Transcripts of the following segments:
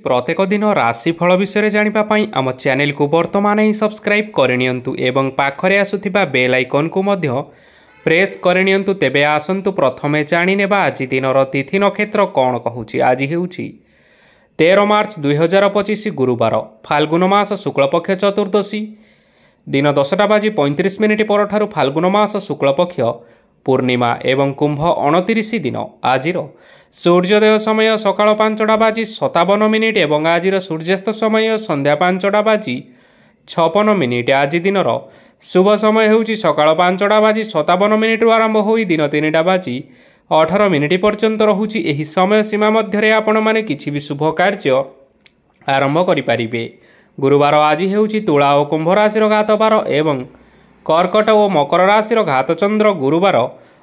प्रत्येक दिन राशिफल विषय जानापी आम चैनल को वर्तमान ही सब्सक्राइब करनियंतु एवं पाखरे आसुथिबा बेल आइकन को मध्य प्रेस करनियंतु। तेबे आसंतु प्रथमे जानिनेबा आज दिनर तिथि नक्षत्र कौन कहूछि। आज हेउछि 13 मार्च 2025 गुरुवार, फाल्गुन मास शुक्लपक्ष चतुर्दशी, दिन 10:35 परठारु फाल्गुन मास शुक्लपक्ष पूर्णिमा एवं कुंभ 29 दिन। आजिर सूर्योदय समय सकाळ 5:57 एवं आजिर सूर्यास्त समय संध्या 5:56। आज दिनर शुभ समय होउछि सकाळ 5:57 आरंभ होई दिन 3:18 पर्यंत रहुछि। एही समय सीमा मध्यरे आपण माने किछि भी शुभ कार्य आरंभ करि परिबे। गुरुवार आज हेउछि तुला और कुंभ राशिर घात बार एवं कर्कट और मकर राशिर घात चंद्र। गुरुवार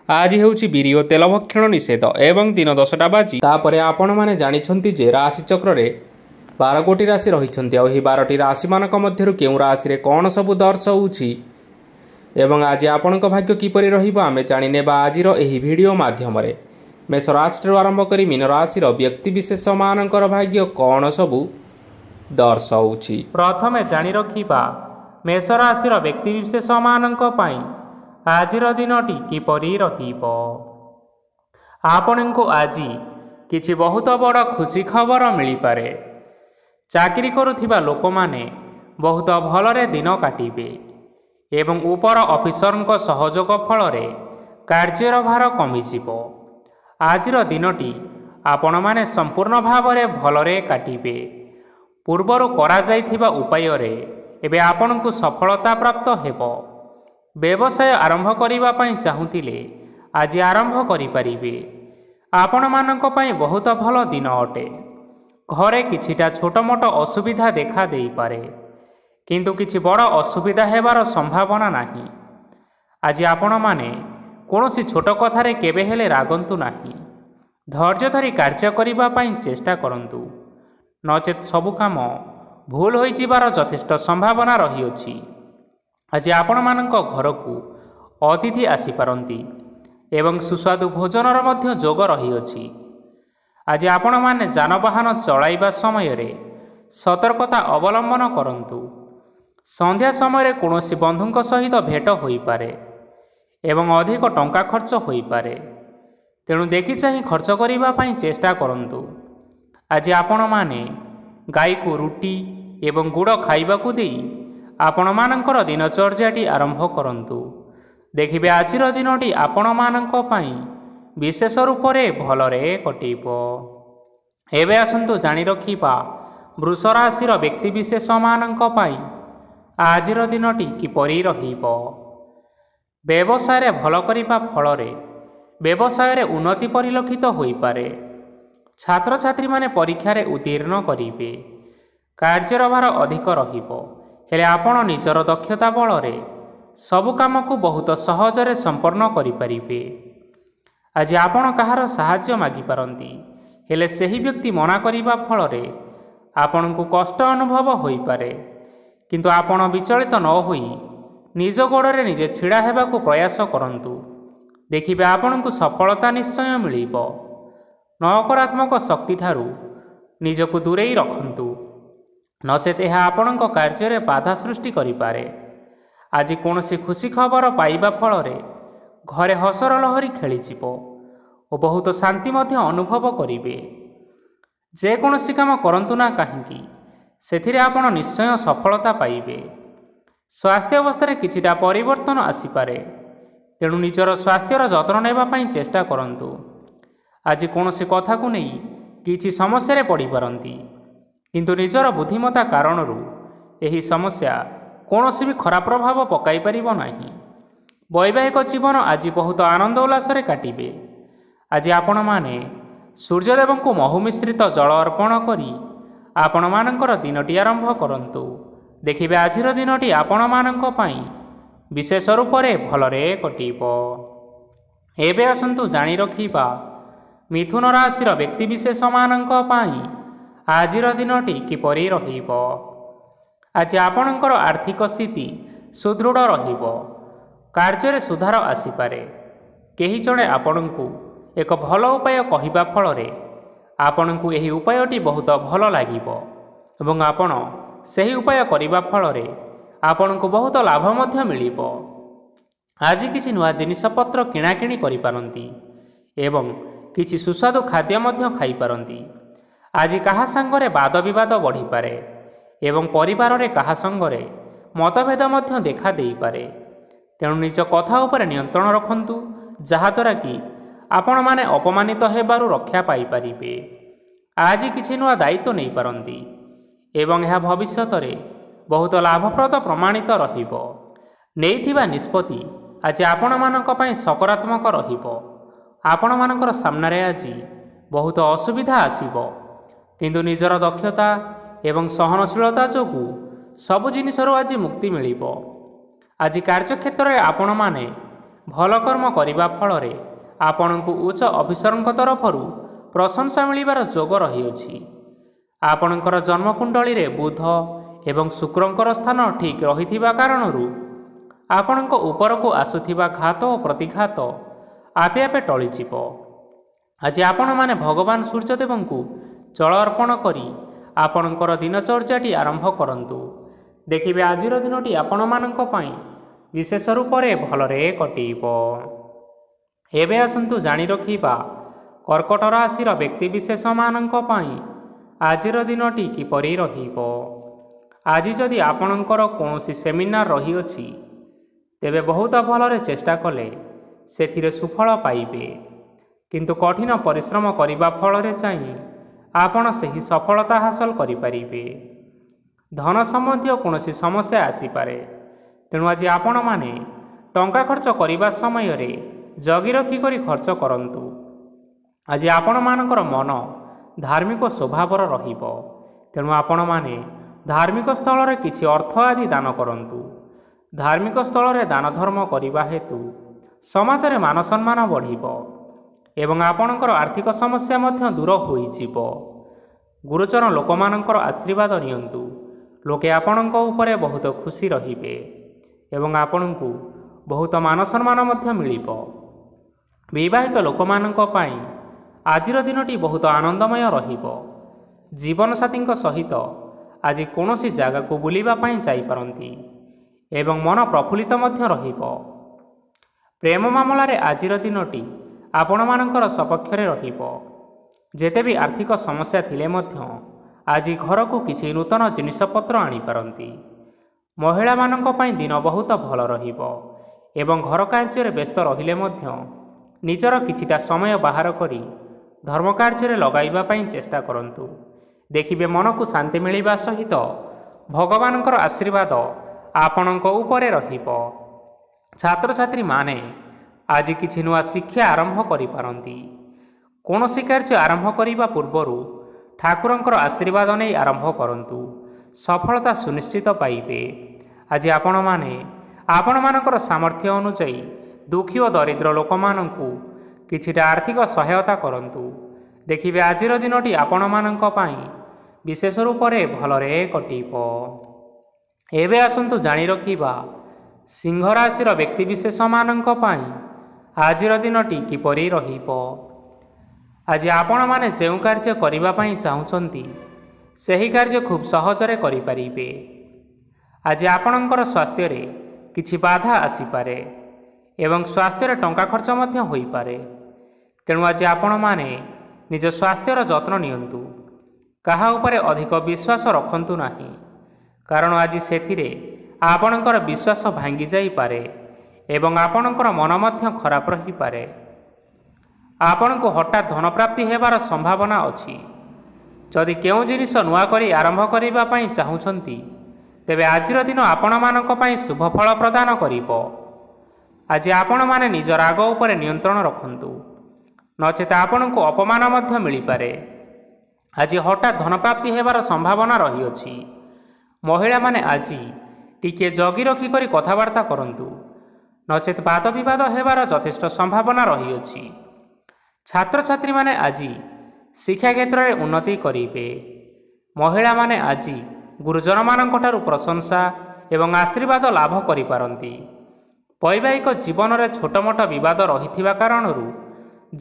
आज हेउछि बिरि और तेल भक्षण निषेध एवं दिन 10टा बाजी। तापरे आपण माने जानिछंती जे राशि चक्र रे 12 गोटी राशि रहिछंती। आ एही 12टी राशि मानक मध्यरु केउ राशि रे कोन सब दर्शाउछि एवं आज आपणक भाग्य किपरि रहिबो आमे जानि नेबा आजिर एही वीडियो माध्यम रे। मेष राशि आरंभ करी मीन राशिर व्यक्ति विशेष मानकर भाग्य कोन सब दर्शाउछि। प्रथमे जानि रखिबा मेष राशिर व्यक्ति विशेष मानक पई आजिर दिनटी किपरि रहिबो। आपणको आजि किछि बहुत बड़ खुशी खबर मिली पारे। चाकरी करुथिबा लोक माने बहुत भलरे दिन काटिबे एवं ऊपर ऑफिसरଙ୍କ सहयोग फलरे कार्यर भार कमिजिबो। आजिर दिनटी आपण माने संपूर्ण भावरे भलरे काटिबे। पूर्वरु करा जाइथिबा उपाୟରେ एबे आपणକୁ सफलता प्राप्त हेबो। व्यवसाय आरंभ करिबा पई चाहुतिले आज आरंभ करि परिबे। आपण मानक पई बहुत भल दिन अटे। घरे किछिटा छोट मोट असुविधा देखा देई पारे, किंतु किछि बड़ असुविधा हेबार संभावना नाही। आज आपण माने कोनोसी छोट कथारे केबे हेले रागंतु नाही। धैर्य धरी कार्य करिबा पई चेष्टा करंतु, नचेत सबु काम भूल होई जिबार यथेष्ट संभावना रहियोछि। आज आपण मानक घरकू अतिथि आसी पारंती एवं सुस्वादु भोजनर मध्य जोग रहियोछि। आज आपण माने जानवाहन चलाइबा समय रे सतर्कता अवलंबन करंतु। संध्या समय कौनसी बंधुଙ୍କ सहित भेट होई पारे एवं अधिक टंका खर्च होई पारे, तेणु देखि चाहि खर्च करिबा पई चेष्टा करंतु। आज आपण माने गाई को रुटी एवं गुड़ खाइबाकू देई आपण मानकर दिनचर्याटी आरंभ करंतु। देखिबे आजिर दिनटी आपण मानक पई विशेष रूप रे भलरे कटिबो। एबे आसंतु जानि रखिबा वृष राशिर व्यक्ति विशेष मानक पई आजिर दिनटी किपरि रहिबो। व्यवसाय भल करिबा फलरे व्यवसाय उन्नति परिलक्षित होई पारे। छात्र छात्री माने परीक्षा रे उत्तीर्ण करिबे। कार्यर भार अधिक रहिबो, हेले आपण निजर दक्षता बलरे सबु काम को बहुत सहजरे संपन्न करि परिबे। आज आपण कहार सहाय्य मागी पारंती, हेले सेही व्यक्ति मना करिबा फलरे आपणको कष्ट अनुभव होई पारे, किंतु आपण विचलित न होई निज गोड़े निजे छिड़ा हेबाकू प्रयास करंतु। देखिबे आपणको सफलता निश्चय मिलिबो। नकारात्मक शक्ति ठारू निजको दूरेई रखंतु, नचेत यह आपणको कार्य बाधा सृष्टि करि पारे। आज कोनोसी खुशी खबर पाइबा फलरे घरे हसर लहरी खेलीजिबो और बहुत शांति मध्य अनुभव करिबे। जे कोनोसी काम करंतु ना काहींकी सेथिरे आपण निश्चय सफलता पाइबे। स्वास्थ्य अवस्था रे किछिटा परिवर्तन आसी पारे, तेणु निजर स्वास्थ्यर जत्न नेबा पई चेष्टा करंतु। आज कोनोसी कथा को नहीं किछि समस्या रे पड़ी पारंती, किंतु निजर बुद्धिमता कारणरू एही समस्या कोनोसी भी खराब प्रभाव पकाई परिबो नाही। वैवाहिक जीवन आज बहुत आनंद उल्लास रे काटिबे। आज आपण माने सूर्यदेव को महु मिश्रित जल अर्पण करी आपण मानकर दिनटी आरंभ करंतु। देखिबे आजिर दिनटी आपण मानक पई विशेष रूप रे भलरे कटिबो। एबे आसंतु जानि रखिबा मिथुन राशिर व्यक्ति विशेष मानक पई आजिर दिनटी किपरि रहिबो। आज आपणकर आर्थिक स्थिति सुदृढ़ रहिबो। कार्य सुधार आसी पारे। केही जणे आपणको एक भल उपाय कहिबा फलरे ଆପଣଙ୍କୁ ଏହି ଉପାୟଟି ବହୁତ ଭଲ ଲାଗିବ ଏବଂ ଆପଣ ସେହି ଉପାୟ କରିବା ଫଳରେ ଆପଣଙ୍କୁ ବହୁତ ଲାଭ ମଧ୍ୟ ମିଳିବ। ଆଜି କିଛି ନୂଆ ଜିନିଷପତ୍ର କିଣାକିଣି କରିପାରନ୍ତି ଏବଂ କିଛି ସୁସ୍ୱାଦୁ ଖାଦ୍ୟ ମଧ୍ୟ ଖାଇପାରନ୍ତି। ଆଜି କାହା ସାଙ୍ଗରେ ବାଦ ବିବାଦ ବଢ଼ିପାରେ ଏବଂ ପରିବାରରେ କାହା ସାଙ୍ଗରେ ମତଭେଦ ମଧ୍ୟ ଦେଖା ଦେଇପାରେ। ତେଣୁ ନିଜ କଥା ଉପରେ ନିୟନ୍ତ୍ରଣ ରଖନ୍ତୁ, ଯାହାଦ୍ୱାରା କି ଆପଣମାନେ ଅପମାନିତ ହେବାରୁ ରକ୍ଷା ପାଇପାରିବେ। ଆଜି କିଛି ନୂଆ ଦାୟିତ୍ୱ ନେଇପାରନ୍ତି ଏବଂ ଏହା ଭବିଷ୍ୟତରେ ବହୁତ ଲାଭପ୍ରଦ ପ୍ରମାଣିତ ରହିବ। ନେଇଥିବା ନିଷ୍ପତ୍ତି ଆଜି ଆପଣମାନଙ୍କ ପାଇଁ ସକାରାତ୍ମକ ରହିବ। ଆପଣମାନଙ୍କର ସାମ୍ନାରେ ଆଜି ବହୁତ ଅସୁବିଧା ଆସିବ, କିନ୍ତୁ ନିଜର ଦକ୍ଷତା ଏବଂ ସହନଶୀଳତା ଯୋଗୁଁ ସବୁ ଜିନିଷରୁ ଆଜି ମୁକ୍ତି ମିଳିବ। ଆଜି କାର୍ଯ୍ୟକ୍ଷେତ୍ରରେ ଆପଣମାନେ ଭଲ କର୍ମ କରିବା ଫଳରେ ଆପଣଙ୍କୁ ଉଚ୍ଚ ଅଫିସରଙ୍କ ତରଫରୁ ପ୍ରଶଂସା ମିଳିବାର ଯୋଗ ରହିଅଛି। ଆପଣଙ୍କର ଜନ୍ମକୁଣ୍ଡଳୀରେ ବୁଧ ଏବଂ ଶୁକ୍ରଙ୍କର ସ୍ଥାନ ଠିକ୍ ରହିଥିବା କାରଣରୁ ଆପଣଙ୍କ ଉପରକୁ ଆସୁଥିବା ଘାତ ଓ ପ୍ରତିଘାତ ଆପେ ଆପେ ଟଳିଯିବ। ଆଜି ଆପଣମାନେ ଭଗବାନ ସୂର୍ଯ୍ୟଦେବଙ୍କୁ ଜଳ ଅର୍ପଣ କରି ଆପଣଙ୍କର ଦିନଚର୍ଯ୍ୟାଟି ଆରମ୍ଭ କରନ୍ତୁ। ଦେଖିବେ ଆଜିର ଦିନଟି ଆପଣମାନଙ୍କ ପାଇଁ ବିଶେଷ ରୂପରେ ଭଲରେ କଟିବ। ଏବେ ଆସନ୍ତୁ ଜାଣି ରଖିବା କର୍କଟ ରାଶିର ବ୍ୟକ୍ତିବିଶେଷମାନଙ୍କ ପାଇଁ ଆଜିର ଦିନଟି କିପରି ରହିବ। ଆଜି ଯଦି ଆପଣଙ୍କର କୌଣସି ସେମିନାର ରହିଅଛି, ତେବେ ବହୁତ ଭଲରେ ଚେଷ୍ଟା କଲେ ସେଥିରେ ସୁଫଳ ପାଇବେ, କିନ୍ତୁ କଠିନ ପରିଶ୍ରମ କରିବା ଫଳରେ ଚାହିଁ ଆପଣ ସେହି ସଫଳତା ହାସଲ କରିପାରିବେ। ଧନ ସମ୍ବନ୍ଧୀୟ କୌଣସି ସମସ୍ୟା ଆସିପାରେ, ତେଣୁ ଆଜି ଆପଣମାନେ ଟଙ୍କା ଖର୍ଚ୍ଚ କରିବା ସମୟରେ ଜଗି ରଖି କରି ଖର୍ଚ୍ଚ କରନ୍ତୁ। ଆଜି ଆପଣମାନଙ୍କର ମନ ଧାର୍ମିକ ସ୍ୱଭାବର ରହିବ, ତେଣୁ ଆପଣମାନେ ଧାର୍ମିକ ସ୍ଥଳରେ କିଛି ଅର୍ଥ ଆଦି ଦାନ କରନ୍ତୁ। ଧାର୍ମିକ ସ୍ଥଳରେ ଦାନ ଧର୍ମ କରିବା ହେତୁ ସମାଜରେ ମାନ ସମ୍ମାନ ବଢ଼ିବ ଏବଂ ଆପଣଙ୍କର ଆର୍ଥିକ ସମସ୍ୟା ମଧ୍ୟ ଦୂର ହୋଇଯିବ। ଗୁରୁଜନ ଲୋକମାନଙ୍କର ଆଶୀର୍ବାଦ ନିଅନ୍ତୁ। ଲୋକେ ଆପଣଙ୍କ ଉପରେ ବହୁତ ଖୁସି ରହିବେ ଏବଂ ଆପଣଙ୍କୁ ବହୁତ ମାନ ସମ୍ମାନ ମଧ୍ୟ ମିଳିବ। ବିବାହିତ ଲୋକମାନଙ୍କ ପାଇଁ ଆଜିର ଦିନଟି ବହୁତ ଆନନ୍ଦମୟ ରହିବ। ଜୀବନସାଥୀଙ୍କ ସହିତ ଆଜି କୌଣସି ଜାଗାକୁ ବୁଲିବା ପାଇଁ ଯାଇପାରନ୍ତି ଏବଂ ମନ ପ୍ରଫୁଲ୍ଲିତ ମଧ୍ୟ ରହିବ। ପ୍ରେମ ମାମଲାରେ ଆଜିର ଦିନଟି ଆପଣମାନଙ୍କର ସପକ୍ଷରେ ରହିବ। ଯେତେ ବି ଆର୍ଥିକ ସମସ୍ୟା ଥିଲେ ମଧ୍ୟ ଆଜି ଘରକୁ କିଛି ନୂତନ ଜିନିଷପତ୍ର ଆଣିପାରନ୍ତି। ମହିଳାମାନଙ୍କ ପାଇଁ ଦିନ ବହୁତ ଭଲ ରହିବ ଏବଂ ଘର କାର୍ଯ୍ୟରେ ବ୍ୟସ୍ତ ରହିଲେ ମଧ୍ୟ ନିଜର କିଛିଟା ସମୟ ବାହାର କରି ଧର୍ମ କାର୍ଯ୍ୟରେ ଲଗାଇବା ପାଇଁ ଚେଷ୍ଟା କରନ୍ତୁ। ଦେଖିବେ ମନକୁ ଶାନ୍ତି ମିଳିବା ସହିତ ଭଗବାନଙ୍କର ଆଶୀର୍ବାଦ ଆପଣଙ୍କ ଉପରେ ରହିବ। ଛାତ୍ରଛାତ୍ରୀମାନେ ଆଜି କିଛି ନୂଆ ଶିକ୍ଷା ଆରମ୍ଭ କରିପାରନ୍ତି। କୌଣସି କାର୍ଯ୍ୟ ଆରମ୍ଭ କରିବା ପୂର୍ବରୁ ଠାକୁରଙ୍କର ଆଶୀର୍ବାଦ ନେଇ ଆରମ୍ଭ କରନ୍ତୁ, ସଫଳତା ସୁନିଶ୍ଚିତ ପାଇବେ। ଆଜି ଆପଣମାନେ ଆପଣମାନଙ୍କର ସାମର୍ଥ୍ୟ ଅନୁଯାୟୀ ଦୁଃଖୀ ଓ ଦରିଦ୍ର ଲୋକମାନଙ୍କୁ କିଛିଟା ଆର୍ଥିକ ସହାୟତା କରନ୍ତୁ। ଦେଖିବେ ଆଜିର ଦିନଟି ଆପଣମାନଙ୍କ ପାଇଁ ବିଶେଷ ରୂପରେ ଭଲରେ କଟିବ। ଏବେ ଆସନ୍ତୁ ଜାଣି ରଖିବା ସିଂହ ରାଶିର ବ୍ୟକ୍ତିବିଶେଷମାନଙ୍କ ପାଇଁ ଆଜିର ଦିନଟି କିପରି ରହିବ। ଆଜି ଆପଣମାନେ ଯେଉଁ କାର୍ଯ୍ୟ କରିବା ପାଇଁ ଚାହୁଁଛନ୍ତି, ସେହି କାର୍ଯ୍ୟ ଖୁବ୍ ସହଜରେ କରିପାରିବେ। ଆଜି ଆପଣଙ୍କର ସ୍ୱାସ୍ଥ୍ୟରେ କିଛି ବାଧା ଆସିପାରେ ଏବଂ ସ୍ୱାସ୍ଥ୍ୟରେ ଟଙ୍କା ଖର୍ଚ୍ଚ ମଧ୍ୟ ହୋଇପାରେ। ତେଣୁ ଆଜି ଆପଣମାନେ ନିଜ ସ୍ୱାସ୍ଥ୍ୟର ଯତ୍ନ ନିଅନ୍ତୁ। କାହା ଉପରେ ଅଧିକ ବିଶ୍ୱାସ ରଖନ୍ତୁ ନାହିଁ, କାରଣ ଆଜି ସେଥିରେ ଆପଣଙ୍କର ବିଶ୍ୱାସ ଭାଙ୍ଗି ଯାଇପାରେ ଏବଂ ଆପଣଙ୍କର ମନ ମଧ୍ୟ ଖରାପ ରହିପାରେ। ଆପଣଙ୍କୁ ହଠାତ୍ ଧନପ୍ରାପ୍ତି ହେବାର ସମ୍ଭାବନା ଅଛି। ଯଦି କେଉଁ ଜିନିଷ ନୂଆ କରି ଆରମ୍ଭ କରିବା ପାଇଁ ଚାହୁଁଛନ୍ତି, ତେବେ ଆଜିର ଦିନ ଆପଣମାନଙ୍କ ପାଇଁ ଶୁଭ ଫଳ ପ୍ରଦାନ କରିବ। ଆଜି ଆପଣମାନେ ନିଜ ରାଗ ଉପରେ ନିୟନ୍ତ୍ରଣ ରଖନ୍ତୁ, ନଚେତ ଆପଣଙ୍କୁ ଅପମାନ ମଧ୍ୟ ମିଳିପାରେ। ଆଜି ହଠାତ୍ ଧନପ୍ରାପ୍ତି ହେବାର ସମ୍ଭାବନା ରହିଅଛି। ମହିଳାମାନେ ଆଜି ଟିକିଏ ଜଗି ରଖି କରି କଥାବାର୍ତ୍ତା କରନ୍ତୁ, ନଚେତ ବାଦ ବିବାଦ ହେବାର ଯଥେଷ୍ଟ ସମ୍ଭାବନା ରହିଅଛି। ଛାତ୍ରଛାତ୍ରୀମାନେ ଆଜି ଶିକ୍ଷା କ୍ଷେତ୍ରରେ ଉନ୍ନତି କରିବେ। ମହିଳାମାନେ ଆଜି ଗୁରୁଜନମାନଙ୍କଠାରୁ ପ୍ରଶଂସା ଏବଂ ଆଶୀର୍ବାଦ ଲାଭ କରିପାରନ୍ତି। ବୈବାହିକ ଜୀବନରେ ଛୋଟ ମୋଟ ବିବାଦ ରହିଥିବା କାରଣରୁ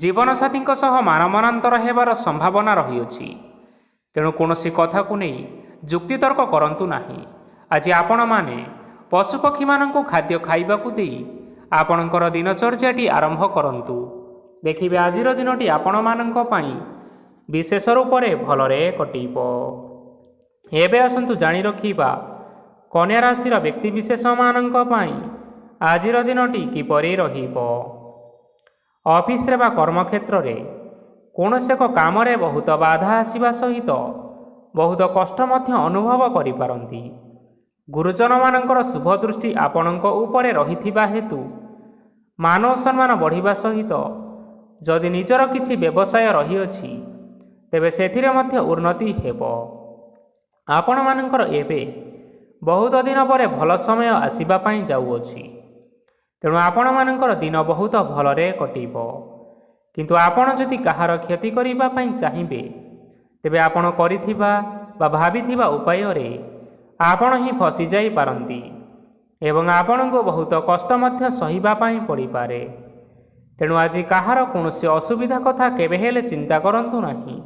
ଜୀବନସାଥୀଙ୍କ ସହ ମାନମନାନ୍ତର ହେବାର ସମ୍ଭାବନା ରହିଅଛି। ତେଣୁ କୌଣସି କଥାକୁ ନେଇ ଯୁକ୍ତିତର୍କ କରନ୍ତୁ ନାହିଁ। ଆଜି ଆପଣମାନେ ପଶୁପକ୍ଷୀମାନଙ୍କୁ ଖାଦ୍ୟ ଖାଇବାକୁ ଦେଇ ଆପଣଙ୍କର ଦିନଚର୍ଯ୍ୟାଟି ଆରମ୍ଭ କରନ୍ତୁ। ଦେଖିବେ ଆଜିର ଦିନଟି ଆପଣମାନଙ୍କ ପାଇଁ ବିଶେଷ ରୂପରେ ଭଲରେ କଟିବ। ଏବେ ଆସନ୍ତୁ ଜାଣି ରଖିବା କନ୍ୟା ରାଶିର ବ୍ୟକ୍ତିବିଶେଷମାନଙ୍କ ପାଇଁ ଆଜିର ଦିନଟି କିପରି ରହିବ। ଅଫିସରେ ବା କର୍ମକ୍ଷେତ୍ରରେ କୌଣସି ଏକ କାମରେ ବହୁତ ବାଧା ଆସିବା ସହିତ ବହୁତ କଷ୍ଟ ମଧ୍ୟ ଅନୁଭବ କରିପାରନ୍ତି। ଗୁରୁଜନମାନଙ୍କର ଶୁଭ ଦୃଷ୍ଟି ଆପଣଙ୍କ ଉପରେ ରହିଥିବା ହେତୁ ମାନ ସମ୍ମାନ ବଢ଼ିବା ସହିତ ଯଦି ନିଜର କିଛି ବ୍ୟବସାୟ ରହିଅଛି ତେବେ ସେଥିରେ ମଧ୍ୟ ଉନ୍ନତି ହେବ। ଆପଣମାନଙ୍କର ଏବେ ବହୁତ ଦିନ ପରେ ଭଲ ସମୟ ଆସିବା ପାଇଁ ଯାଉଅଛି। ତେଣୁ ଆପଣମାନଙ୍କର ଦିନ ବହୁତ ଭଲରେ କଟିବ। କିନ୍ତୁ ଆପଣ ଯଦି କାହାର କ୍ଷତି କରିବା ପାଇଁ ଚାହିଁବେ ତେବେ ଆପଣ କରିଥିବା ବା ଭାବିଥିବା ଉପାୟରେ ଆପଣ ହିଁ ଫସିଯାଇପାରନ୍ତି ଏବଂ ଆପଣଙ୍କୁ ବହୁତ କଷ୍ଟ ମଧ୍ୟ ସହିବା ପାଇଁ ପଡ଼ିପାରେ। ତେଣୁ ଆଜି କାହାର କୌଣସି ଅସୁବିଧା କଥା କେବେ ହେଲେ ଚିନ୍ତା କରନ୍ତୁ ନାହିଁ।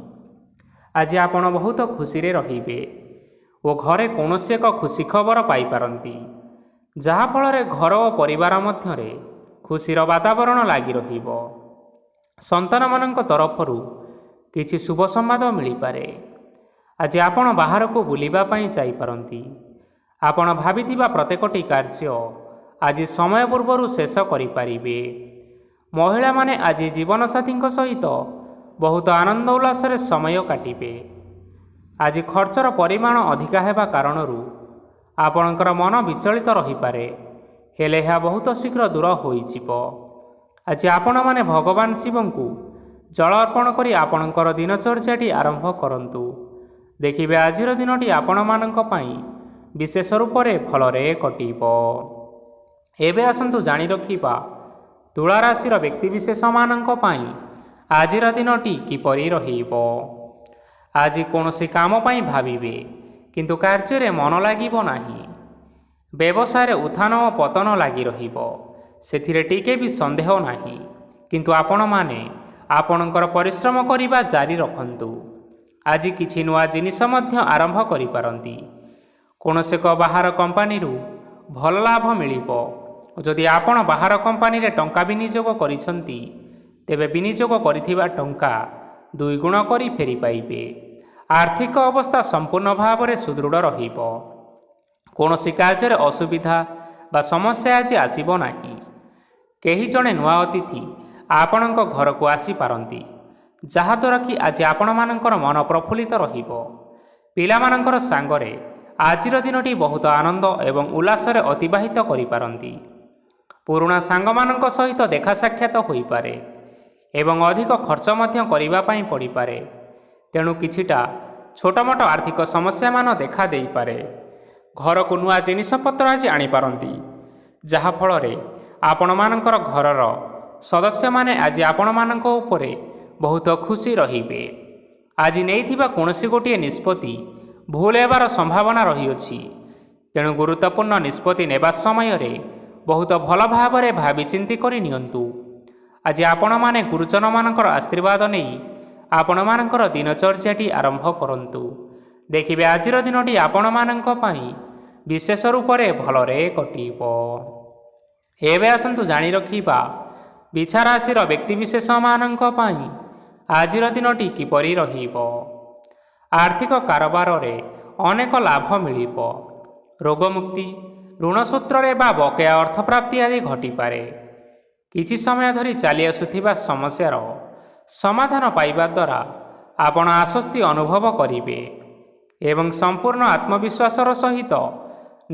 ଆଜି ଆପଣ ବହୁତ ଖୁସିରେ ରହିବେ ଓ ଘରେ କୌଣସି ଏକ ଖୁସି ଖବର ପାଇପାରନ୍ତି, ଯାହାଫଳରେ ଘର ଓ ପରିବାର ମଧ୍ୟରେ ଖୁସିର ବାତାବରଣ ଲାଗି ରହିବ। ସନ୍ତାନମାନଙ୍କ ତରଫରୁ କିଛି ଶୁଭ ସମ୍ବାଦ ମିଳିପାରେ। ଆଜି ଆପଣ ବାହାରକୁ ବୁଲିବା ପାଇଁ ଯାଇପାରନ୍ତି। ଆପଣ ଭାବିଥିବା ପ୍ରତ୍ୟେକଟି କାର୍ଯ୍ୟ ଆଜି ସମୟ ପୂର୍ବରୁ ଶେଷ କରିପାରିବେ। ମହିଳାମାନେ ଆଜି ଜୀବନସାଥୀଙ୍କ ସହିତ ବହୁତ ଆନନ୍ଦ ଉଲ୍ଲାସରେ ସମୟ କାଟିବେ। ଆଜି ଖର୍ଚ୍ଚର ପରିମାଣ ଅଧିକା ହେବା କାରଣରୁ ଆପଣଙ୍କର ମନ ବିଚଳିତ ରହିପାରେ, ହେଲେ ଏହା ବହୁତ ଶୀଘ୍ର ଦୂର ହୋଇଯିବ। ଆଜି ଆପଣମାନେ ଭଗବାନ ଶିବଙ୍କୁ ଜଳ ଅର୍ପଣ କରି ଆପଣଙ୍କର ଦିନଚର୍ଯ୍ୟାଟି ଆରମ୍ଭ କରନ୍ତୁ। ଦେଖିବେ ଆଜିର ଦିନଟି ଆପଣମାନଙ୍କ ପାଇଁ ବିଶେଷ ରୂପରେ ଭଲରେ କଟିବ। ଏବେ ଆସନ୍ତୁ ଜାଣି ରଖିବା ତୁଳା ରାଶିର ବ୍ୟକ୍ତିବିଶେଷମାନଙ୍କ ପାଇଁ ଆଜିର ଦିନଟି କିପରି ରହିବ। ଆଜି କୌଣସି କାମ ପାଇଁ ଭାବିବେ କିନ୍ତୁ କାର୍ଯ୍ୟରେ ମନ ଲାଗିବ ନାହିଁ। ବ୍ୟବସାୟରେ ଉତ୍ଥାନ ଓ ପତନ ଲାଗି ରହିବ, ସେଥିରେ ଟିକେ ବି ସନ୍ଦେହ ନାହିଁ। କିନ୍ତୁ ଆପଣମାନେ ଆପଣଙ୍କର ପରିଶ୍ରମ କରିବା ଜାରି ରଖନ୍ତୁ। ଆଜି କିଛି ନୂଆ ଜିନିଷ ମଧ୍ୟ ଆରମ୍ଭ କରିପାରନ୍ତି। କୌଣସି ଏକ ବାହାର କମ୍ପାନୀରୁ ଭଲ ଲାଭ ମିଳିବ। ଯଦି ଆପଣ ବାହାର କମ୍ପାନୀରେ ଟଙ୍କା ବିନିଯୋଗ କରିଛନ୍ତି ତେବେ ବିନିଯୋଗ କରିଥିବା ଟଙ୍କା ଦୁଇଗୁଣ କରି ଫେରି ପାଇବେ। ଆର୍ଥିକ ଅବସ୍ଥା ସମ୍ପୂର୍ଣ୍ଣ ଭାବରେ ସୁଦୃଢ଼ ରହିବ। କୌଣସି କାର୍ଯ୍ୟରେ ଅସୁବିଧା ବା ସମସ୍ୟା ଆଜି ଆସିବ ନାହିଁ। କେହି ଜଣେ ନୂଆ ଅତିଥି ଆପଣଙ୍କ ଘରକୁ ଆସିପାରନ୍ତି, ଯାହାଦ୍ୱାରା କି ଆଜି ଆପଣମାନଙ୍କର ମନ ପ୍ରଫୁଲ୍ଲିତ ରହିବ। ପିଲାମାନଙ୍କର ସାଙ୍ଗରେ ଆଜିର ଦିନଟି ବହୁତ ଆନନ୍ଦ ଏବଂ ଉଲ୍ଲାସରେ ଅତିବାହିତ କରିପାରନ୍ତି। ପୁରୁଣା ସାଙ୍ଗମାନଙ୍କ ସହିତ ଦେଖା ସାକ୍ଷାତ ହୋଇପାରେ ଏବଂ ଅଧିକ ଖର୍ଚ୍ଚ ମଧ୍ୟ କରିବା ପାଇଁ ପଡ଼ିପାରେ। ତେଣୁ କିଛିଟା ଛୋଟମୋଟ ଆର୍ଥିକ ସମସ୍ୟାମାନ ଦେଖା ଦେଇପାରେ। ଘରକୁ ନୂଆ ଜିନିଷପତ୍ର ଆଜି ଆଣିପାରନ୍ତି, ଯାହାଫଳରେ ଆପଣମାନଙ୍କର ଘରର ସଦସ୍ୟମାନେ ଆଜି ଆପଣମାନଙ୍କ ଉପରେ ବହୁତ ଖୁସି ରହିବେ। ଆଜି ନେଇଥିବା କୌଣସି ଗୋଟିଏ ନିଷ୍ପତ୍ତି ଭୁଲ ହେବାର ସମ୍ଭାବନା ରହିଅଛି। ତେଣୁ ଗୁରୁତ୍ୱପୂର୍ଣ୍ଣ ନିଷ୍ପତ୍ତି ନେବା ସମୟରେ ବହୁତ ଭଲ ଭାବରେ ଭାବିଚିନ୍ତି କରି ନିଅନ୍ତୁ। ଆଜି ଆପଣମାନେ ଗୁରୁଜନମାନଙ୍କର ଆଶୀର୍ବାଦ ନେଇ ଆପଣମାନଙ୍କର ଦିନଚର୍ଯ୍ୟାଟି ଆରମ୍ଭ କରନ୍ତୁ। ଦେଖିବେ ଆଜିର ଦିନଟି ଆପଣମାନଙ୍କ ପାଇଁ ବିଶେଷ ରୂପରେ ଭଲରେ କଟିବ। ଏବେ ଆସନ୍ତୁ ଜାଣି ରଖିବା ବିଛା ରାଶିର ବ୍ୟକ୍ତିବିଶେଷମାନଙ୍କ ପାଇଁ ଆଜିର ଦିନଟି କିପରି ରହିବ। ଆର୍ଥିକ କାରବାରରେ ଅନେକ ଲାଭ ମିଳିବ। ରୋଗମୁକ୍ତି, ଋଣ ସୂତ୍ରରେ ବା ବକେୟା ଅର୍ଥପ୍ରାପ୍ତି ଆଦି ଘଟିପାରେ। କିଛି ସମୟ ଧରି ଚାଲି ଆସୁଥିବା ସମସ୍ୟାର ସମାଧାନ ପାଇବା ଦ୍ୱାରା ଆପଣ ଆଶ୍ୱସ୍ତି ଅନୁଭବ କରିବେ ଏବଂ ସମ୍ପୂର୍ଣ୍ଣ ଆତ୍ମବିଶ୍ୱାସର ସହିତ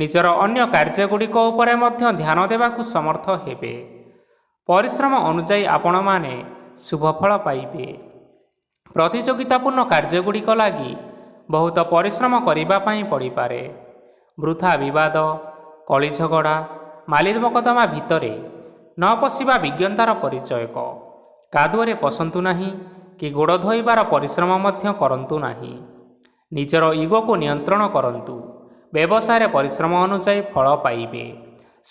ନିଜର ଅନ୍ୟ କାର୍ଯ୍ୟଗୁଡ଼ିକ ଉପରେ ମଧ୍ୟ ଧ୍ୟାନ ଦେବାକୁ ସମର୍ଥ ହେବେ। ପରିଶ୍ରମ ଅନୁଯାୟୀ ଆପଣମାନେ ଶୁଭଫଳ ପାଇବେ। ପ୍ରତିଯୋଗିତାପୂର୍ଣ୍ଣ କାର୍ଯ୍ୟଗୁଡ଼ିକ ଲାଗି ବହୁତ ପରିଶ୍ରମ କରିବା ପାଇଁ ପଡ଼ିପାରେ। ବୃଥା ବିବାଦ, କଳି ଝଗଡ଼ା, ମାଲିର ମକଦ୍ଦମା ଭିତରେ ନ ପଶିବା ବିଜ୍ଞତାର ପରିଚୟକ। କାଦୁଅରେ ପଶନ୍ତୁ ନାହିଁ କି ଗୋଡ଼ ଧୋଇବାର ପରିଶ୍ରମ ମଧ୍ୟ କରନ୍ତୁ ନାହିଁ। ନିଜର ଇଗୋକୁ ନିୟନ୍ତ୍ରଣ କରନ୍ତୁ। ବ୍ୟବସାୟରେ ପରିଶ୍ରମ ଅନୁଯାୟୀ ଫଳ ପାଇବେ।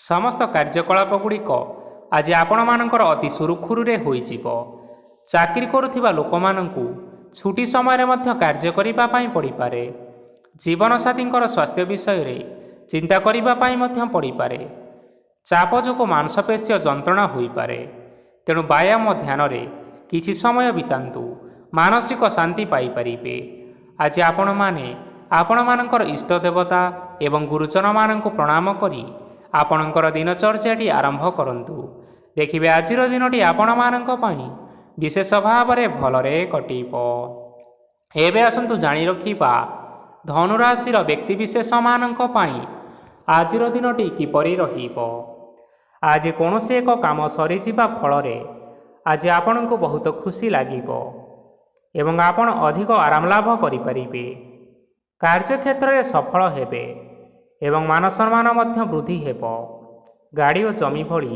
ସମସ୍ତ କାର୍ଯ୍ୟକଳାପ ଗୁଡ଼ିକ ଆଜି ଆପଣମାନଙ୍କର ଅତି ସୁରୁଖୁରୁରେ ହୋଇଯିବ। ଚାକିରି କରୁଥିବା ଲୋକମାନଙ୍କୁ ଛୁଟି ସମୟରେ ମଧ୍ୟ କାର୍ଯ୍ୟ କରିବା ପାଇଁ ପଡ଼ିପାରେ। ଜୀବନସାଥୀଙ୍କର ସ୍ୱାସ୍ଥ୍ୟ ବିଷୟରେ ଚିନ୍ତା କରିବା ପାଇଁ ମଧ୍ୟ ପଡ଼ିପାରେ। ଚାପ ଯୋଗୁଁ ମାଂସପେଶୀୟ ଯନ୍ତ୍ରଣା ହୋଇପାରେ। ତେଣୁ ବ୍ୟାୟାମ ଧ୍ୟାନରେ କିଛି ସମୟ ବିତାନ୍ତୁ, ମାନସିକ ଶାନ୍ତି ପାଇପାରିବେ। ଆଜି ଆପଣମାନେ ଆପଣମାନଙ୍କର ଇଷ୍ଟ ଦେବତା ଏବଂ ଗୁରୁଜନମାନଙ୍କୁ ପ୍ରଣାମ କରି ଆପଣଙ୍କର ଦିନଚର୍ଯ୍ୟାଟି ଆରମ୍ଭ କରନ୍ତୁ। ଦେଖିବେ ଆଜିର ଦିନଟି ଆପଣମାନଙ୍କ ପାଇଁ ବିଶେଷ ଭାବରେ ଭଲରେ କଟିବ। ଏବେ ଆସନ୍ତୁ ଜାଣି ରଖିବା ଧନୁରାଶିର ବ୍ୟକ୍ତିବିଶେଷମାନଙ୍କ ପାଇଁ ଆଜିର ଦିନଟି କିପରି ରହିବ। ଆଜି କୌଣସି ଏକ କାମ ସରିଯିବା ଫଳରେ ଆଜି ଆପଣଙ୍କୁ ବହୁତ ଖୁସି ଲାଗିବ ଏବଂ ଆପଣ ଅଧିକ ଆରାମ ଲାଭ କରିପାରିବେ। କାର୍ଯ୍ୟକ୍ଷେତ୍ରରେ ସଫଳ ହେବେ ଏବଂ ମାନସମ୍ମାନ ମଧ୍ୟ ବୃଦ୍ଧି ହେବ। ଗାଡ଼ି ଓ ଜମି ଭଳି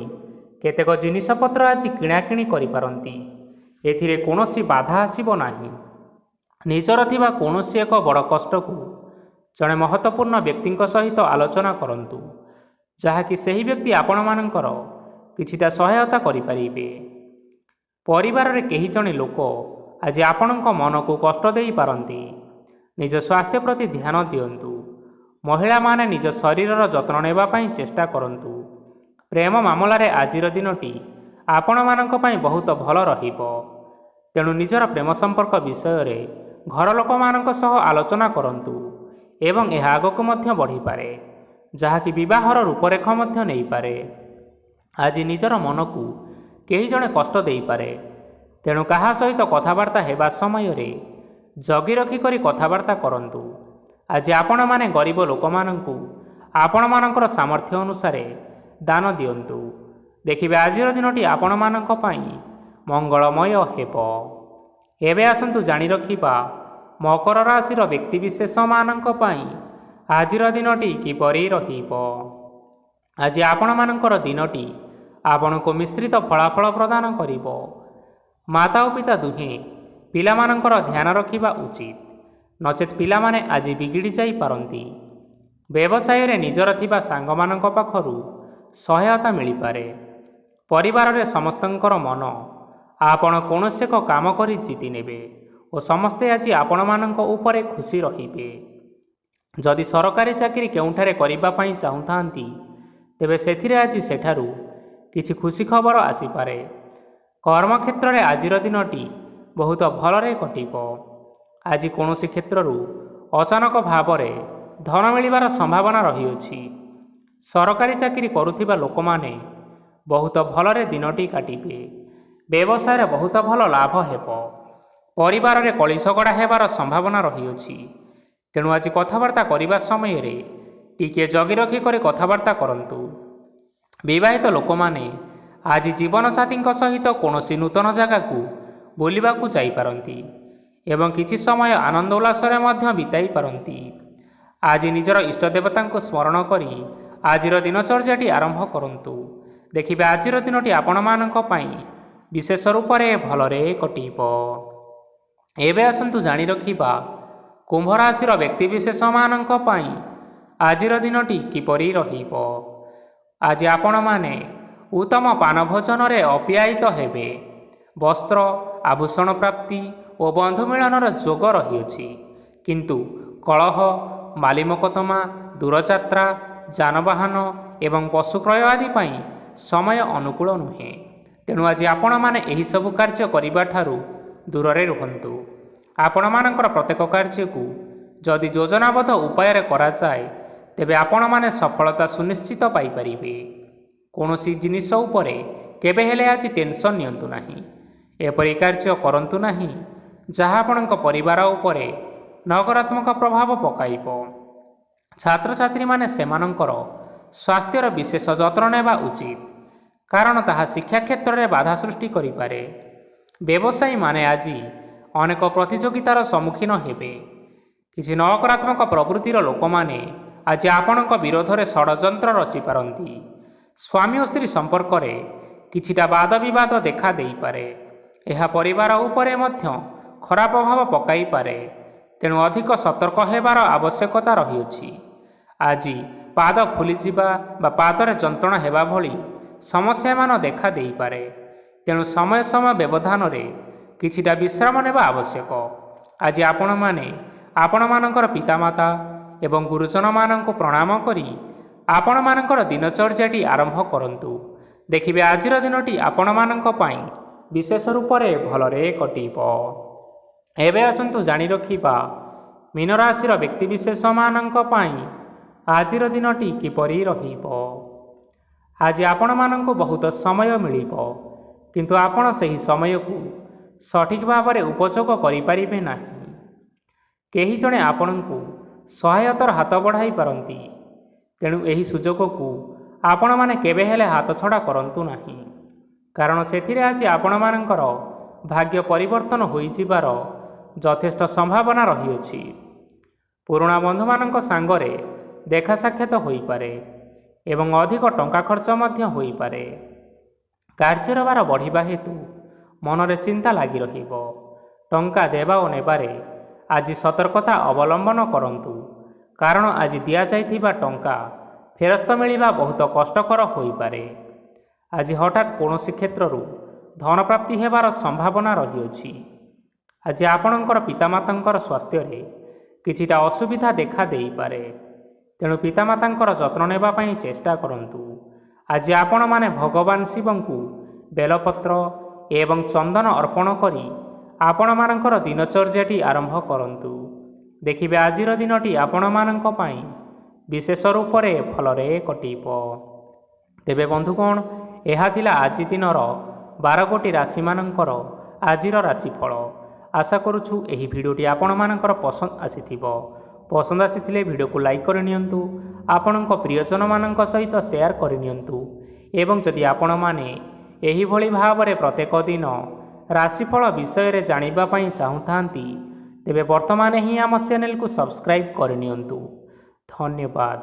କେତେକ ଜିନିଷପତ୍ର ଆଜି କିଣାକିଣି କରିପାରନ୍ତି। ଏଥିରେ କୌଣସି ବାଧା ଆସିବ ନାହିଁ। ନିଜର ଥିବା କୌଣସି ଏକ ବଡ଼ କଷ୍ଟକୁ ଜଣେ ମହତ୍ତ୍ୱପୂର୍ଣ୍ଣ ବ୍ୟକ୍ତିଙ୍କ ସହିତ ଆଲୋଚନା କରନ୍ତୁ, ଯାହାକି ସେହି ବ୍ୟକ୍ତି ଆପଣମାନଙ୍କର କିଛିଟା ସହାୟତା କରିପାରିବେ। ପରିବାରରେ କେହି ଜଣେ ଲୋକ ଆଜି ଆପଣଙ୍କ ମନକୁ କଷ୍ଟ ଦେଇପାରନ୍ତି। ନିଜ ସ୍ୱାସ୍ଥ୍ୟ ପ୍ରତି ଧ୍ୟାନ ଦିଅନ୍ତୁ। ମହିଳାମାନେ ନିଜ ଶରୀରର ଯତ୍ନ ନେବା ପାଇଁ ଚେଷ୍ଟା କରନ୍ତୁ। ପ୍ରେମ ମାମଲାରେ ଆଜିର ଦିନଟି ଆପଣମାନଙ୍କ ପାଇଁ ବହୁତ ଭଲ ରହିବ। ତେଣୁ ନିଜର ପ୍ରେମ ସମ୍ପର୍କ ବିଷୟରେ ଘର ଲୋକମାନଙ୍କ ସହ ଆଲୋଚନା କରନ୍ତୁ ଏବଂ ଏହା ଆଗକୁ ମଧ୍ୟ ବଢ଼ିପାରେ, ଯାହାକି ବିବାହର ରୂପରେଖ ମଧ୍ୟ ନେଇପାରେ। ଆଜି ନିଜର ମନକୁ କେହି ଜଣେ କଷ୍ଟ ଦେଇପାରେ। ତେଣୁ କାହା ସହିତ କଥାବାର୍ତ୍ତା ହେବା ସମୟରେ ଜଗି ରଖି କରି କଥାବାର୍ତ୍ତା କରନ୍ତୁ। ଆଜି ଆପଣମାନେ ଗରିବ ଲୋକମାନଙ୍କୁ ଆପଣମାନଙ୍କର ସାମର୍ଥ୍ୟ ଅନୁସାରେ ଦାନ ଦିଅନ୍ତୁ। ଦେଖିବେ ଆଜିର ଦିନଟି ଆପଣମାନଙ୍କ ପାଇଁ ମଙ୍ଗଳମୟ ହେବ। ଏବେ ଆସନ୍ତୁ ଜାଣି ରଖିବା ମକର ରାଶିର ବ୍ୟକ୍ତିବିଶେଷମାନଙ୍କ ପାଇଁ ଆଜିର ଦିନଟି କିପରି ରହିବ। ଆଜି ଆପଣମାନଙ୍କର ଦିନଟି ଆପଣଙ୍କୁ ମିଶ୍ରିତ ଫଳାଫଳ ପ୍ରଦାନ କରିବ। ମାତା ଓ ପିତା ଦୁହେଁ ପିଲାମାନଙ୍କର ଧ୍ୟାନ ରଖିବା ଉଚିତ, ନଚେତ୍ ପିଲାମାନେ ଆଜି ବିଗିଡ଼ି ଯାଇପାରନ୍ତି। ବ୍ୟବସାୟରେ ନିଜର ଥିବା ସାଙ୍ଗମାନଙ୍କ ପାଖରୁ ସହାୟତା ମିଳିପାରେ। ପରିବାରରେ ସମସ୍ତଙ୍କର ମନ ଆପଣ କୌଣସି ଏକ କାମ କରି ଜିତି ନେବେ ଓ ସମସ୍ତେ ଆଜି ଆପଣମାନଙ୍କ ଉପରେ ଖୁସି ରହିବେ। ଯଦି ସରକାରୀ ଚାକିରି କେଉଁଠାରେ କରିବା ପାଇଁ ଚାହୁଁଥାନ୍ତି, ତେବେ ସେଥିରେ ଆଜି ସେଠାରୁ କିଛି ଖୁସି ଖବର ଆସିପାରେ। କର୍ମକ୍ଷେତ୍ରରେ ଆଜିର ଦିନଟି ବହୁତ ଭଲରେ କଟିବ। ଆଜି କୌଣସି କ୍ଷେତ୍ରରୁ ଅଚାନକ ଭାବରେ ଧନ ମିଳିବାର ସମ୍ଭାବନା ରହିଅଛି। ସରକାରୀ ଚାକିରି କରୁଥିବା ଲୋକମାନେ ବହୁତ ଭଲରେ ଦିନଟି କାଟିବେ। ବ୍ୟବସାୟରେ ବହୁତ ଭଲ ଲାଭ ହେବ। ପରିବାରରେ କଳି ଝଗଡ଼ା ହେବାର ସମ୍ଭାବନା ରହିଅଛି। ତେଣୁ ଆଜି କଥାବାର୍ତ୍ତା କରିବା ସମୟରେ ଟିକିଏ ଜଗି ରଖି କରି କଥାବାର୍ତ୍ତା କରନ୍ତୁ। ବିବାହିତ ଲୋକମାନେ ଆଜି ଜୀବନସାଥୀଙ୍କ ସହିତ କୌଣସି ନୂତନ ଜାଗାକୁ ବୁଲିବାକୁ ଯାଇପାରନ୍ତି ଏବଂ କିଛି ସମୟ ଆନନ୍ଦ ଉଲ୍ଲାସରେ ମଧ୍ୟ ବିତାଇ ପାରନ୍ତି। ଆଜି ନିଜର ଇଷ୍ଟ ଦେବତାଙ୍କୁ ସ୍ମରଣ କରି ଆଜିର ଦିନଚର୍ଯ୍ୟାଟି ଆରମ୍ଭ କରନ୍ତୁ। ଦେଖିବେ ଆଜିର ଦିନଟି ଆପଣମାନଙ୍କ ପାଇଁ ବିଶେଷ ରୂପରେ ଭଲରେ କଟିବ। ଏବେ ଆସନ୍ତୁ ଜାଣି ରଖିବା କୁମ୍ଭ ରାଶିର ବ୍ୟକ୍ତିବିଶେଷମାନଙ୍କ ପାଇଁ ଆଜିର ଦିନଟି କିପରି ରହିବ। ଆଜି ଆପଣମାନେ ଉତ୍ତମ ପାନଭୋଜନରେ ଅପ୍ୟାୟିତ ହେବେ। ବସ୍ତ୍ର, ଆଭୂଷଣ ପ୍ରାପ୍ତି ଓ ବନ୍ଧୁ ମିଳନର ଯୋଗ ରହିଅଛି। କିନ୍ତୁ କଳହ, ମାଲିମକଦ୍ଦମା, ଦୂରଯାତ୍ରା, ଯାନବାହନ ଏବଂ ପଶୁ କ୍ରୟ ଆଦି ପାଇଁ ସମୟ ଅନୁକୂଳ ନୁହେଁ। ତେଣୁ ଆଜି ଆପଣମାନେ ଏହିସବୁ କାର୍ଯ୍ୟ କରିବାଠାରୁ ଦୂରରେ ରୁହନ୍ତୁ। ଆପଣମାନଙ୍କର ପ୍ରତ୍ୟେକ କାର୍ଯ୍ୟକୁ ଯଦି ଯୋଜନାବଦ୍ଧ ଉପାୟରେ କରାଯାଏ, ତେବେ ଆପଣମାନେ ସଫଳତା ସୁନିଶ୍ଚିତ ପାଇପାରିବେ। କୌଣସି ଜିନିଷ ଉପରେ କେବେ ହେଲେ ଆଜି ଟେନସନ୍ ନିଅନ୍ତୁ ନାହିଁ। ଏପରି କାର୍ଯ୍ୟ କରନ୍ତୁ ନାହିଁ ଯାହା ଆପଣଙ୍କ ପରିବାର ଉପରେ ନକାରାତ୍ମକ ପ୍ରଭାବ ପକାଇବ। ଛାତ୍ରଛାତ୍ରୀମାନେ ସେମାନଙ୍କର ସ୍ୱାସ୍ଥ୍ୟର ବିଶେଷ ଯତ୍ନ ନେବା ଉଚିତ, କାରଣ ତାହା ଶିକ୍ଷା କ୍ଷେତ୍ରରେ ବାଧା ସୃଷ୍ଟି କରିପାରେ। ବ୍ୟବସାୟୀମାନେ ଆଜି ଅନେକ ପ୍ରତିଯୋଗିତାର ସମ୍ମୁଖୀନ ହେବେ। କିଛି ନକାରାତ୍ମକ ପ୍ରବୃତ୍ତିର ଲୋକମାନେ ଆଜି ଆପଣଙ୍କ ବିରୋଧରେ ଷଡ଼ଯନ୍ତ୍ର ରଚିପାରନ୍ତି। ସ୍ୱାମୀ ଓ ସ୍ତ୍ରୀ ସମ୍ପର୍କରେ କିଛିଟା ବାଦ ବିବାଦ ଦେଖା ଦେଇପାରେ। ଏହା ପରିବାର ଉପରେ ମଧ୍ୟ ଖରାପ ପ୍ରଭାବ ପକାଇପାରେ। ତେଣୁ ଅଧିକ ସତର୍କ ହେବାର ଆବଶ୍ୟକତା ରହିଅଛି। ଆଜି ପାଦ ଫୁଲିଯିବା ବା ପାଦରେ ଯନ୍ତ୍ରଣା ହେବା ଭଳି ସମସ୍ୟାମାନ ଦେଖା ଦେଇପାରେ। ତେଣୁ ସମୟ ସମୟ ବ୍ୟବଧାନରେ କିଛିଟା ବିଶ୍ରାମ ନେବା ଆବଶ୍ୟକ। ଆଜି ଆପଣମାନେ ଆପଣମାନଙ୍କର ପିତାମାତା ଏବଂ ଗୁରୁଜନମାନଙ୍କୁ ପ୍ରଣାମ କରି ଆପଣମାନଙ୍କର ଦିନଚର୍ଯ୍ୟାଟି ଆରମ୍ଭ କରନ୍ତୁ। ଦେଖିବେ ଆଜିର ଦିନଟି ଆପଣମାନଙ୍କ ପାଇଁ ବିଶେଷ ରୂପରେ ଭଲରେ କଟିବ। ଏବେ ଆସନ୍ତୁ ଜାଣି ରଖିବା ମୀନରାଶିର ବ୍ୟକ୍ତିବିଶେଷମାନଙ୍କ ପାଇଁ ଆଜିର ଦିନଟି କିପରି ରହିବ। ଆଜି ଆପଣମାନଙ୍କୁ ବହୁତ ସମୟ ମିଳିବ, କିନ୍ତୁ ଆପଣ ସେହି ସମୟକୁ ସଠିକ୍ ଭାବରେ ଉପଯୋଗ କରିପାରିବେ ନାହିଁ। କେହି ଜଣେ ଆପଣଙ୍କୁ ସହାୟତାର ହାତ ବଢ଼ାଇ ପାରନ୍ତି, ତେଣୁ ଏହି ସୁଯୋଗକୁ ଆପଣମାନେ କେବେ ହେଲେ ହାତଛଡ଼ା କରନ୍ତୁ ନାହିଁ, କାରଣ ସେଥିରେ ଆଜି ଆପଣମାନଙ୍କର ଭାଗ୍ୟ ପରିବର୍ତ୍ତନ ହୋଇଯିବାର ଯଥେଷ୍ଟ ସମ୍ଭାବନା ରହିଅଛି। ପୁରୁଣା ବନ୍ଧୁମାନଙ୍କ ସାଙ୍ଗରେ ଦେଖା ସାକ୍ଷାତ ହୋଇପାରେ ଏବଂ ଅଧିକ ଟଙ୍କା ଖର୍ଚ୍ଚ ମଧ୍ୟ ହୋଇପାରେ। କାର୍ଯ୍ୟର ଭାର ବଢ଼ିବା ହେତୁ ମନରେ ଚିନ୍ତା ଲାଗି ରହିବ। ଟଙ୍କା ଦେବା ଓ ନେବାରେ ଆଜି ସତର୍କତା ଅବଲମ୍ବନ କରନ୍ତୁ, କାରଣ ଆଜି ଦିଆଯାଇଥିବା ଟଙ୍କା ଫେରସ୍ତ ମିଳିବା ବହୁତ କଷ୍ଟକର ହୋଇପାରେ। ଆଜି ହଠାତ୍ କୌଣସି କ୍ଷେତ୍ରରୁ ଧନପ୍ରାପ୍ତି ହେବାର ସମ୍ଭାବନା ରହିଅଛି। ଆଜି ଆପଣଙ୍କର ପିତାମାତାଙ୍କର ସ୍ୱାସ୍ଥ୍ୟରେ କିଛିଟା ଅସୁବିଧା ଦେଖା ଦେଇପାରେ, ତେଣୁ ପିତାମାତାଙ୍କର ଯତ୍ନ ନେବା ପାଇଁ ଚେଷ୍ଟା କରନ୍ତୁ। ଆଜି ଆପଣମାନେ ଭଗବାନ ଶିବଙ୍କୁ ବେଲପତ୍ର ଏବଂ ଚନ୍ଦନ ଅର୍ପଣ କରି ଆପଣମାନଙ୍କର ଦିନଚର୍ଯ୍ୟାଟି ଆରମ୍ଭ କରନ୍ତୁ। ଦେଖିବେ ଆଜିର ଦିନଟି ଆପଣମାନଙ୍କ ପାଇଁ ବିଶେଷ ରୂପରେ ଭଲରେ କଟିବ। ତେବେ ବନ୍ଧୁଗଣ, ଏହା ଥିଲା ଆଜି ଦିନର 12ଗୋଟି ରାଶିମାନଙ୍କର ଆଜିର ରାଶିଫଳ। ଆଶା କରୁଛୁ ଏହି ଭିଡ଼ିଓଟି ଆପଣମାନଙ୍କର ପସନ୍ଦ ଆସିଥିବ। ପସନ୍ଦ ଆସିଥିଲେ ଭିଡ଼ିଓକୁ ଲାଇକ୍ କରିନିଅନ୍ତୁ, ଆପଣଙ୍କ ପ୍ରିୟଜନମାନଙ୍କ ସହିତ ସେୟାର କରିନିଅନ୍ତୁ ଏବଂ ଯଦି ଆପଣମାନେ ଏହିଭଳି ଭାବରେ ପ୍ରତ୍ୟେକ ଦିନ ରାଶିଫଳ ବିଷୟରେ ଜାଣିବା ପାଇଁ ଚାହୁଁଥାନ୍ତି, ତେବେ ବର୍ତ୍ତମାନ ହିଁ ଆମ ଚ୍ୟାନେଲକୁ ସବସ୍କ୍ରାଇବ୍ କରିନିଅନ୍ତୁ। ଧନ୍ୟବାଦ।